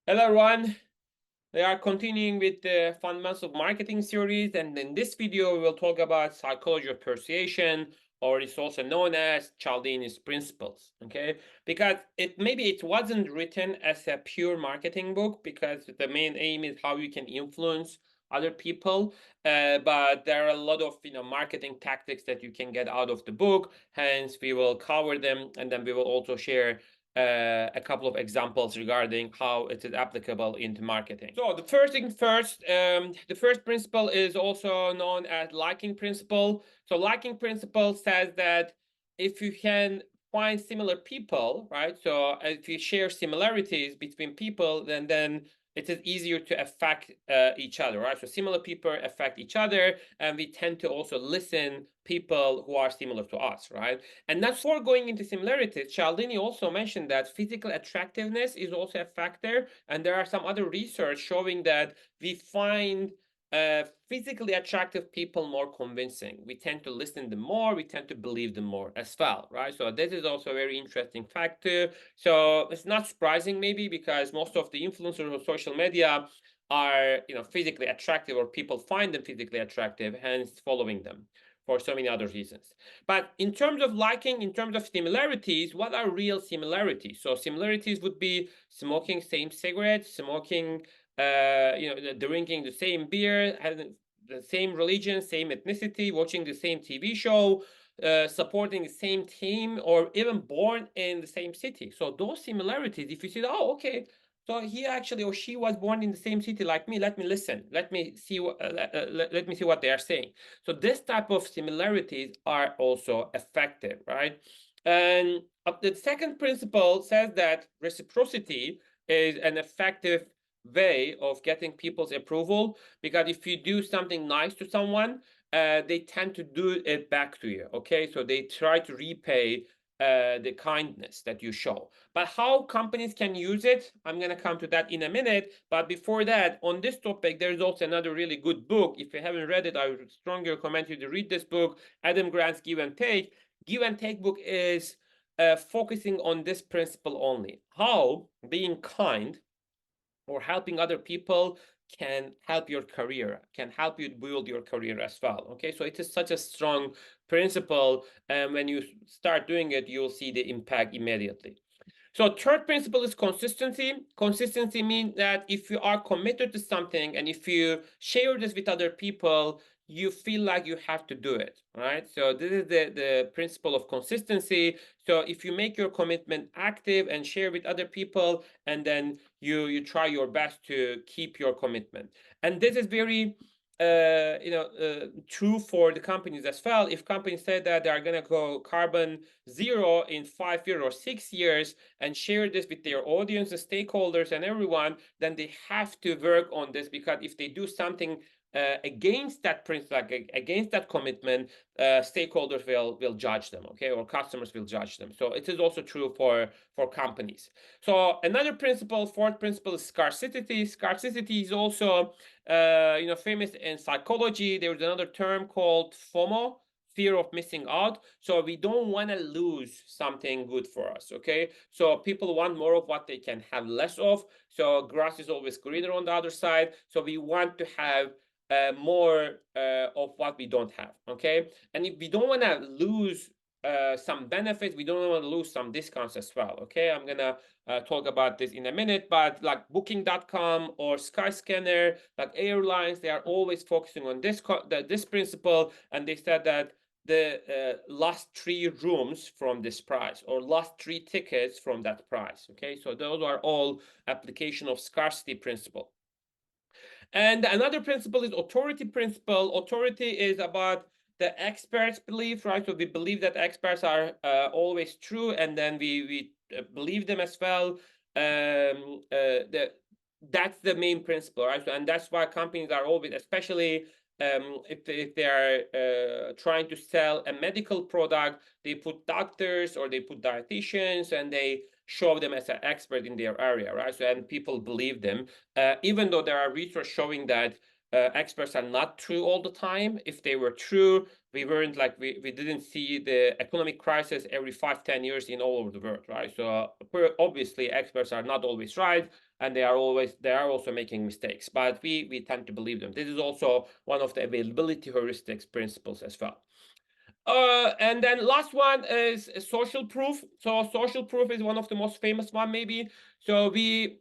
Hello, everyone. We are continuing with the Fundamentals of Marketing series, and in this video, we will talk about psychology of persuasion, or it's also known as Cialdini's principles. Okay, because maybe it wasn't written as a pure marketing book, because the main aim is how you can influence other people, but there are a lot of marketing tactics that you can get out of the book. Hence, we will cover them, and then we will also share a couple of examples regarding how it is applicable into marketing. So the first thing first, the first principle is also known as liking principle. So liking principle says that if you can find similar people, right? So if you share similarities between people, then it is easier to affect each other, right? So similar people affect each other, and we tend to also listen people who are similar to us, right? And that's for going into similarities. Cialdini also mentioned that physical attractiveness is also a factor, and there are some other research showing that we find physically attractive people more convincing. We tend to listen them more, we tend to believe them more as well, right? So this is also a very interesting fact too. So it's not surprising maybe, because most of the influencers on social media are physically attractive, or people find them physically attractive, hence following them for so many other reasons. But in terms of liking, in terms of similarities, what are real similarities? So similarities would be smoking same cigarettes, smoking drinking the same beer, having the same religion, same ethnicity, watching the same TV show, supporting the same team, or even born in the same city. So those similarities, if you see, oh, okay, so he actually or she was born in the same city like me. Let me listen. Let me see let me see what they are saying. So this type of similarities are also effective, right? And the second principle says that reciprocity is an effective way of getting people's approval, because if you do something nice to someone, they tend to do it back to you. Okay, so they try to repay the kindness that you show. But how companies can use it, I'm going to come to that in a minute. But before that, on this topic, there's also another really good book. If you haven't read it, I would strongly recommend you to read this book, Adam Grant's Give and Take. Give and Take book is focusing on this principle only: how being kind or helping other people can help your career, can help you build your career as well. Okay, so it is such a strong principle, and when you start doing it, you'll see the impact immediately. So third principle is consistency. Consistency means that if you are committed to something, and if you share this with other people, you feel like you have to do it, right? So this is the principle of consistency. So if you make your commitment active and share with other people, and then you try your best to keep your commitment. And this is very true for the companies as well. If companies say that they are going to go carbon zero in 5 years or 6 years and share this with their audience, the stakeholders, and everyone, then they have to work on this, because if they do something against that principle, against that commitment, stakeholders will judge them, okay, or customers will judge them. So it is also true for companies. So another principle, fourth principle, is scarcity. Scarcity is also famous in psychology. There's another term called FOMO, fear of missing out. So we don't want to lose something good for us, okay? So people want more of what they can have less of. So grass is always greener on the other side. So we want to have more of what we don't have, okay? And if we don't want to lose some benefits, we don't want to lose some discounts as well, okay? I'm gonna talk about this in a minute, but like booking.com or Skyscanner, like airlines, they are always focusing on this principle, and they said that the last 3 rooms from this price, or last 3 tickets from that price, okay? So those are all application of scarcity principle. And another principle is authority principle. Authority is about the experts' belief, right? So we believe that experts are always true, and then we believe them as well. That's the main principle, right? So, and that's why companies are always, especially if they are trying to sell a medical product, they put doctors or they put dietitians, and they show them as an expert in their area, right? So, and people believe them, even though there are research showing that experts are not true all the time. If they were true, we weren't like we didn't see the economic crisis every 5-10 years in all over the world, right? So obviously experts are not always right, and they are also making mistakes, but we tend to believe them. This is also one of the availability heuristics principles as well. And then last one is social proof. So social proof is one of the most famous one, maybe. So we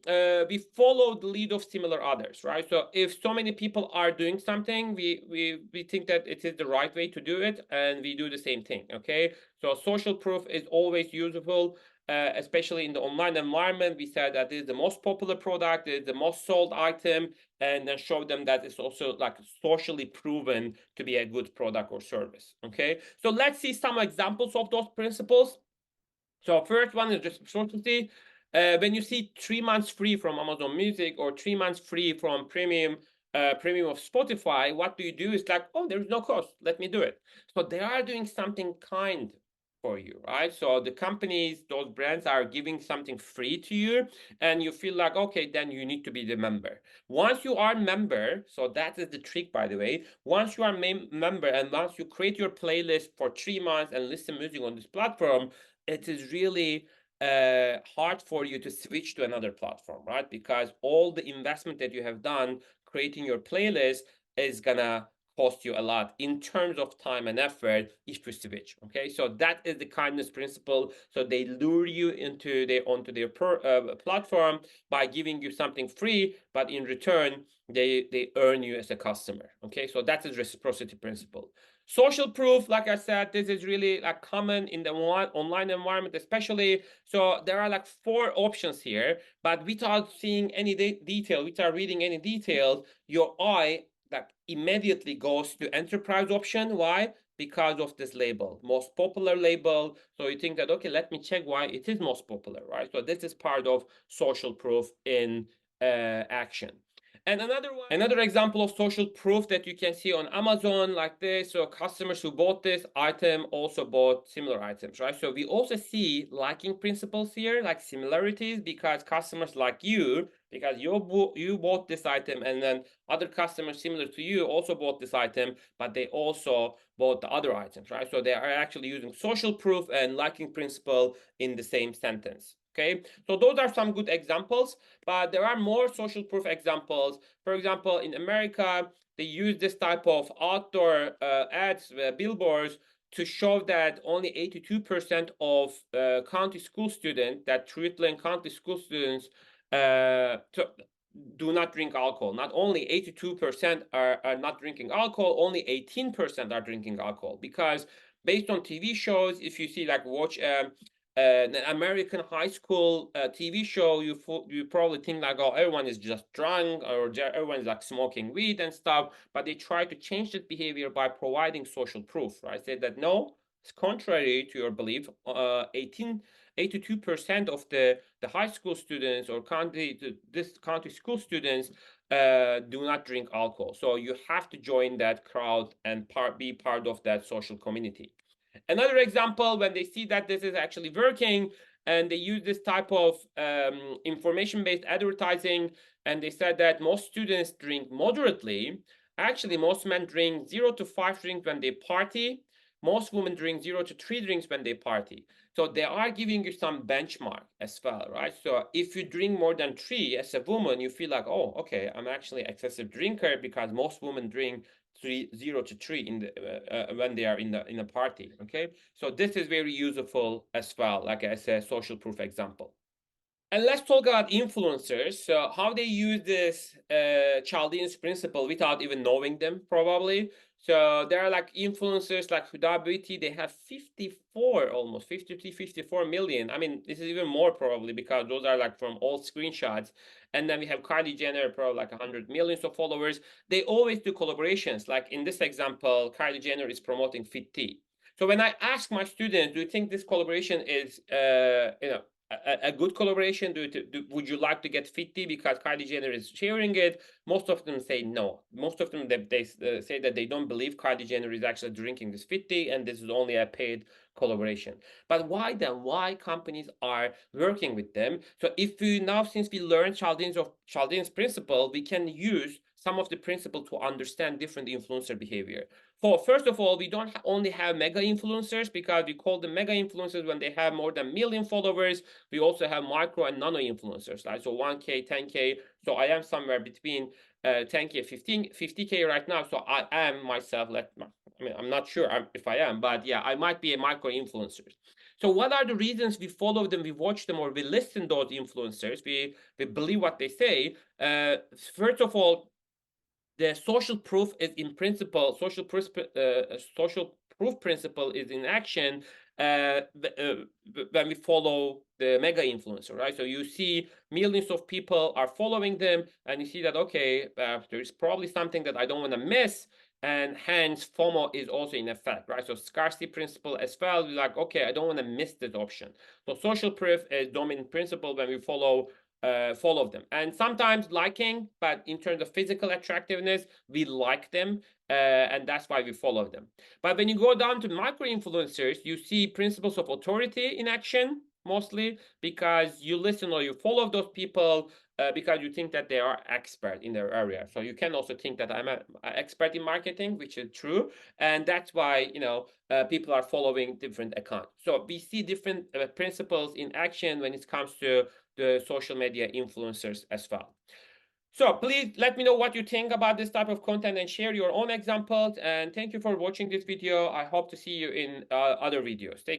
follow the lead of similar others, right? So if so many people are doing something, we think that it is the right way to do it, and we do the same thing. Okay. So social proof is always useful. Especially in the online environment, we said that this is the most popular product, it is the most sold item, and then show them that it's also like socially proven to be a good product or service. Okay, so let's see some examples of those principles. So first one is reciprocity. When you see 3 months free from Amazon Music or 3 months free from premium of Spotify, what do you do? It's like, oh, there's no cost, let me do it. So they are doing something kind for you, right? So the companies, those brands are giving something free to you, and you feel like, okay, then you need to be the member. Once you are member, so that is the trick, by the way. Once you are member, and once you create your playlist for 3 months and listen music on this platform, it is really hard for you to switch to another platform, right? Because all the investment that you have done creating your playlist is gonna cost you a lot in terms of time and effort if you switch. Okay, so that is the kindness principle. So they lure you onto their platform by giving you something free, but in return they earn you as a customer. Okay, so that is reciprocity principle. Social proof, like I said, this is really like common in the online environment, especially. So there are like 4 options here, but without seeing any detail, without reading any details, your eye like immediately goes to enterprise option. Why? Because of this label, most popular label. So you think that, okay, let me check why it is most popular, right? So this is part of social proof in action. And another example of social proof that you can see on Amazon like this. So customers who bought this item also bought similar items, right? So we also see liking principles here, like similarities, because customers like you, because you bought this item, and then other customers similar to you also bought this item, but they also bought the other items, right? So they are actually using social proof and liking principle in the same sentence. Okay, so those are some good examples, but there are more social proof examples. For example, in America, they use this type of outdoor ads, billboards, to show that only 82% of county school students, that Treatland County school students, do not drink alcohol. Not only 82% are not drinking alcohol, only 18% are drinking alcohol. Because based on TV shows, if you see like watch an American high school TV show, you probably think like, oh, everyone is just drunk, or everyone is like smoking weed and stuff. But they try to change that behavior by providing social proof, right? Say that no, it's contrary to your belief. 82% of the high school students or this county school students do not drink alcohol. So you have to join that crowd and be part of that social community. Another example, when they see that this is actually working, and they use this type of information-based advertising, and they said that most students drink moderately. Actually, most men drink 0 to 5 drinks when they party. Most women drink 0 to 3 drinks when they party. So they are giving you some benchmark as well, right? So if you drink more than 3 as a woman, you feel like, oh, okay, I'm actually excessive drinker, because most women drink 0 to 3 in the when they are in a party. Okay, so this is very useful as well, like I said, social proof example. And let's talk about influencers. So how they use this Cialdini's principle without even knowing them, probably. So there are like influencers like Huda Beauty. They have 54, almost 53, 54 million. I mean, this is even more probably, because those are like from old screenshots. And then we have Kylie Jenner, probably like 100 millions of followers. They always do collaborations. Like in this example, Kylie Jenner is promoting Fit Tea. So when I ask my students, do you think this collaboration is, a good collaboration? Would you like to get Fit Tea because Kylie Jenner is sharing it? Most of them say no. Most of them they say that they don't believe Kylie Jenner is actually drinking this Fit Tea, and this is only a paid collaboration. But why then? Why companies are working with them? So if we now, since we learned Cialdini's principle, we can use some of the principles to understand different influencer behavior. So first of all, we don't only have mega influencers, because we call them mega influencers when they have more than 1 million followers. We also have micro and nano influencers, right? So 1K, 10K. So I am somewhere between 10K, 50K right now. So I am myself, I'm not sure if I am, but yeah, I might be a micro influencer. So what are the reasons we follow them, we watch them, or we listen to those influencers, we believe what they say? First of all, the social proof is in principle, social proof principle is in action when we follow the mega influencer, right? So you see millions of people are following them, and you see that, okay, there is probably something that I don't want to miss, and hence FOMO is also in effect, right? So scarcity principle as well, like, okay, I don't want to miss this option. So social proof is dominant principle when we follow them, and sometimes liking, but in terms of physical attractiveness, we like them, and that's why we follow them. But when you go down to micro influencers, you see principles of authority in action, mostly because you listen or you follow those people because you think that they are expert in their area. So you can also think that I'm an expert in marketing, which is true, and that's why people are following different accounts. So we see different principles in action when it comes to the social media influencers as well. So please let me know what you think about this type of content and share your own examples. And thank you for watching this video. I hope to see you in other videos. Take